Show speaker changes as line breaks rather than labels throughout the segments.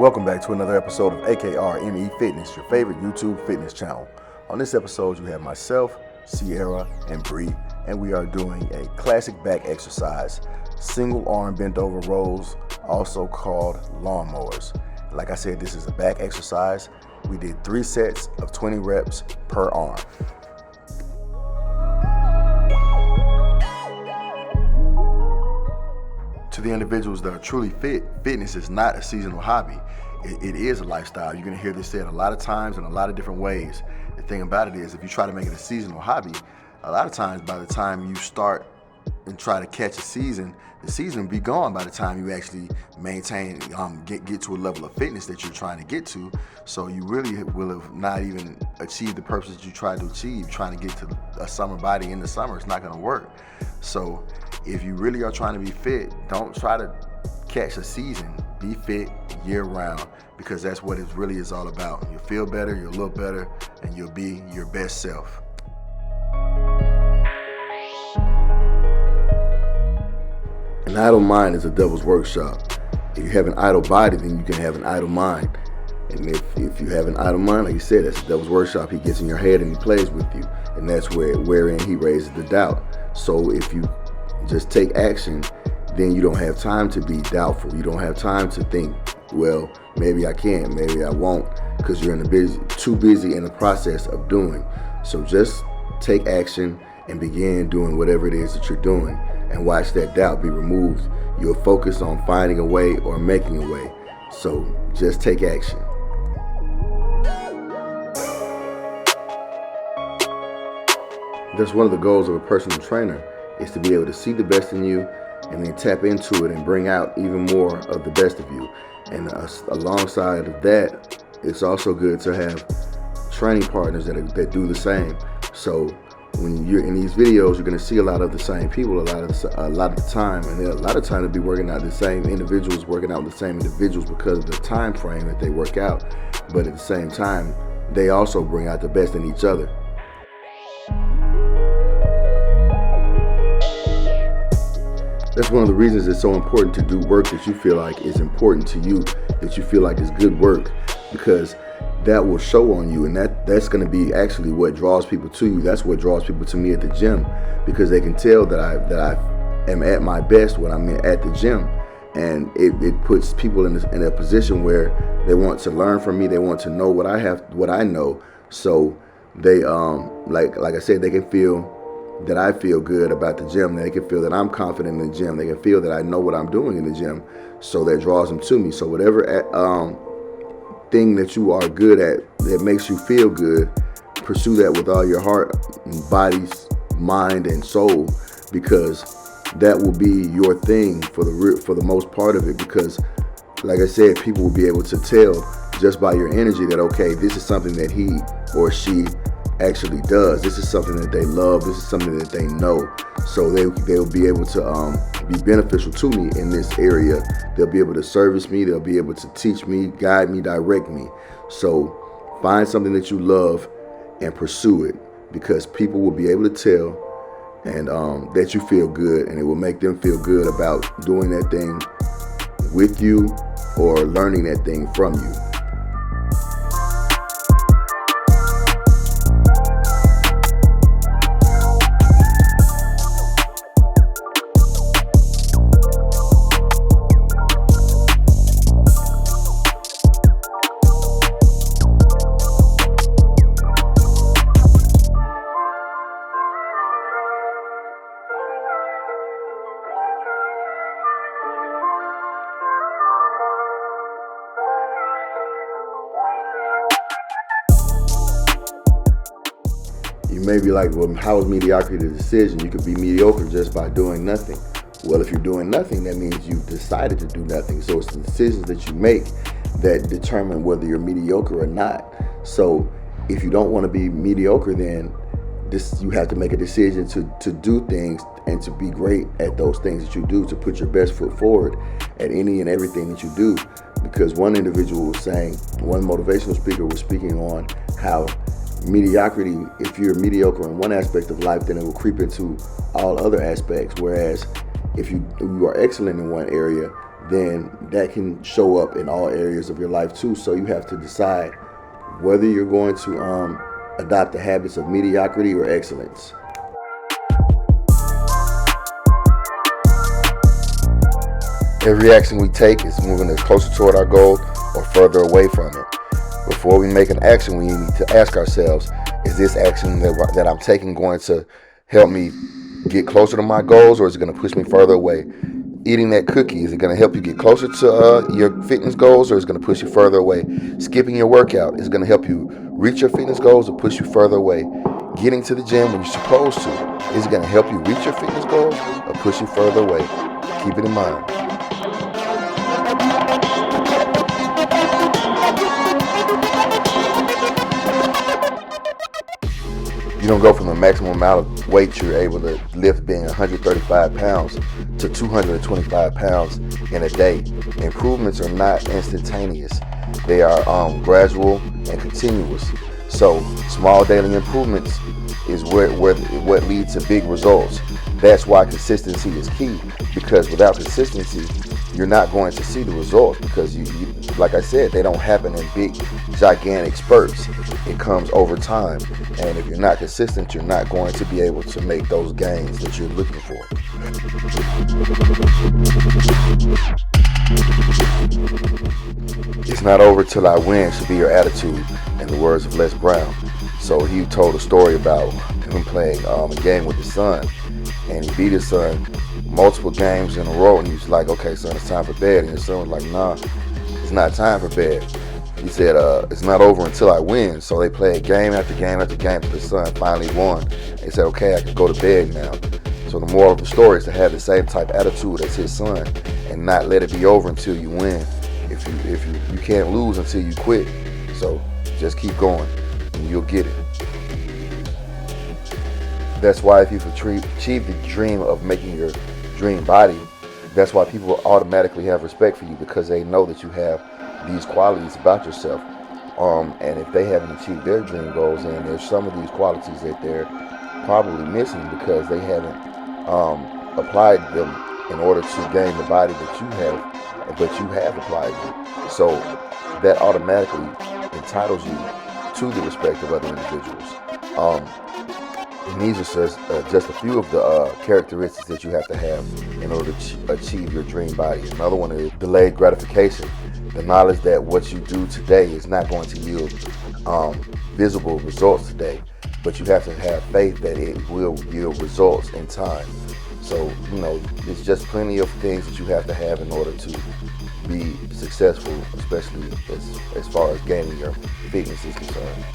Welcome back to another episode of AKRME Fitness, your favorite YouTube fitness channel. On this episode, you have myself, Sierra, and Bree, and we are doing a classic back exercise, single arm bent over rows, also called lawnmowers. Like I said, this is a back exercise. We did 3 sets of 20 reps per arm. To the individuals that are truly fit, fitness is not a seasonal hobby. It is a lifestyle. You're going to hear this said a lot of times in a lot of different ways. The thing about it is, if you try to make it a seasonal hobby, a lot of times by the time you start and try to catch a season, the season will be gone by the time you actually maintain, get to a level of fitness that you're trying to get to. So you really will have not even achieved the purpose that you tried to achieve. Trying to get to a summer body in the summer, it's not going to work. So if you really are trying to be fit, don't try to catch a season. Be fit year round, because that's what it really is all about. You'll feel better, you'll look better, and you'll be your best self. An idle mind is a devil's workshop. If you have an idle body, then you can have an idle mind. And if you have an idle mind, like you said, that's the devil's workshop. He gets in your head and he plays with you. And that's wherein he raises the doubt. So if you just take action, then you don't have time to be doubtful. You don't have time to think, well, maybe I can, maybe I won't, because you're too busy in the process of doing. So just take action and begin doing whatever it is that you're doing, and watch that doubt be removed. You'll focus on finding a way or making a way. So just take action. That's one of the goals of a personal trainer, is to be able to see the best in you and then tap into it and bring out even more of the best of you. And alongside of that, it's also good to have training partners that do the same. So when you're in these videos, you're going to see a lot of the same people a lot of the time, and a lot of time to be working out the same individuals, because of the time frame that they work out. But at the same time, they also bring out the best in each other. That's one of the reasons it's so important to do work that you feel like is important to you, that you feel like is good work, because that will show on you, and that's going to be actually what draws people to you. That's what draws people to me at the gym, because they can tell that I am at my best when I'm at the gym, and it puts people in a position where they want to learn from me. They want to know what I know. So they like I said, they can feel that I feel good about the gym. They can feel that I'm confident in the gym. They can feel that I know what I'm doing in the gym. So that draws them to me. So whatever thing that you are good at that makes you feel good, pursue that with all your heart, body, mind, and soul, because that will be your thing for the most part of it. Because like I said, people will be able to tell just by your energy that, okay, this is something that he or she actually does. This is something that they love. This is something that they know. So they'll be able to be beneficial to me in this area. They'll be able to service me. They'll be able to teach me, guide me, direct me. So find something that you love and pursue it, because people will be able to tell and that you feel good, and it will make them feel good about doing that thing with you or learning that thing from you. You may be like, well, how is mediocrity the decision? You could be mediocre just by doing nothing. Well, if you're doing nothing, that means you've decided to do nothing. So it's the decisions that you make that determine whether you're mediocre or not. So if you don't want to be mediocre, then you have to make a decision to do things and to be great at those things that you do, to put your best foot forward at any and everything that you do. Because one individual was saying, one motivational speaker was speaking on how mediocrity, if you're mediocre in one aspect of life, then it will creep into all other aspects. Whereas if you are excellent in one area, then that can show up in all areas of your life too. So you have to decide whether you're going to adopt the habits of mediocrity or excellence. Every action we take is moving us closer toward our goal or further away from it. Before we make an action, we need to ask ourselves, is this action that I'm taking going to help me get closer to my goals, or is it going to push me further away? Eating that cookie, is it going to help you get closer to your fitness goals, or is it going to push you further away? Skipping your workout is going to help you reach your fitness goals or push you further away? Getting to the gym when you're supposed to, is it going to help you reach your fitness goals or push you further away? Keep it in mind. You don't go from the maximum amount of weight you're able to lift being 135 pounds to 225 pounds in a day. Improvements are not instantaneous. They are gradual and continuous. So small daily improvements is what leads to big results. That's why consistency is key, because without consistency, you're not going to see the results, because you like I said, they don't happen in big, gigantic spurts. It comes over time, and if you're not consistent, you're not going to be able to make those gains that you're looking for. It's not over till I win should be your attitude, in the words of Les Brown. So he told a story about him playing a game with his son, and he beat his son multiple games in a row, and he was like, okay, son, it's time for bed. And his son was like, nah, it's not time for bed. He said, it's not over until I win. So they played game after game after game till the son finally won. They said, okay, I can go to bed now. So the moral of the story is to have the same type of attitude as his son and not let it be over until you win. If you can't lose until you quit. So just keep going and you'll get it. That's why if you've achieved the dream of making your dream body, that's why people will automatically have respect for you, because they know that you have these qualities about yourself. And if they haven't achieved their dream goals, then there's some of these qualities that they're probably missing because they haven't applied them in order to gain the body that you have, but you have applied them. So that automatically entitles you to the respect of other individuals. And these are just a few of the characteristics that you have to have in order to achieve your dream body. Another one is delayed gratification. The knowledge that what you do today is not going to yield visible results today, but you have to have faith that it will yield results in time. So, it's just plenty of things that you have to have in order to be successful, especially as far as gaining your fitness is concerned.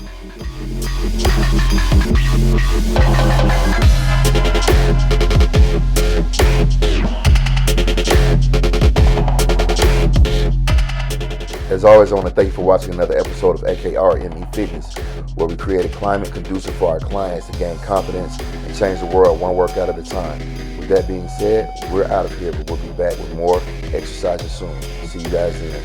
As always, I want to thank you for watching another episode of AKRME Fitness, where we create a climate conducive for our clients to gain confidence and change the world one workout at a time. With that being said, we're out of here, but we'll be back with more exercises soon. See you guys then.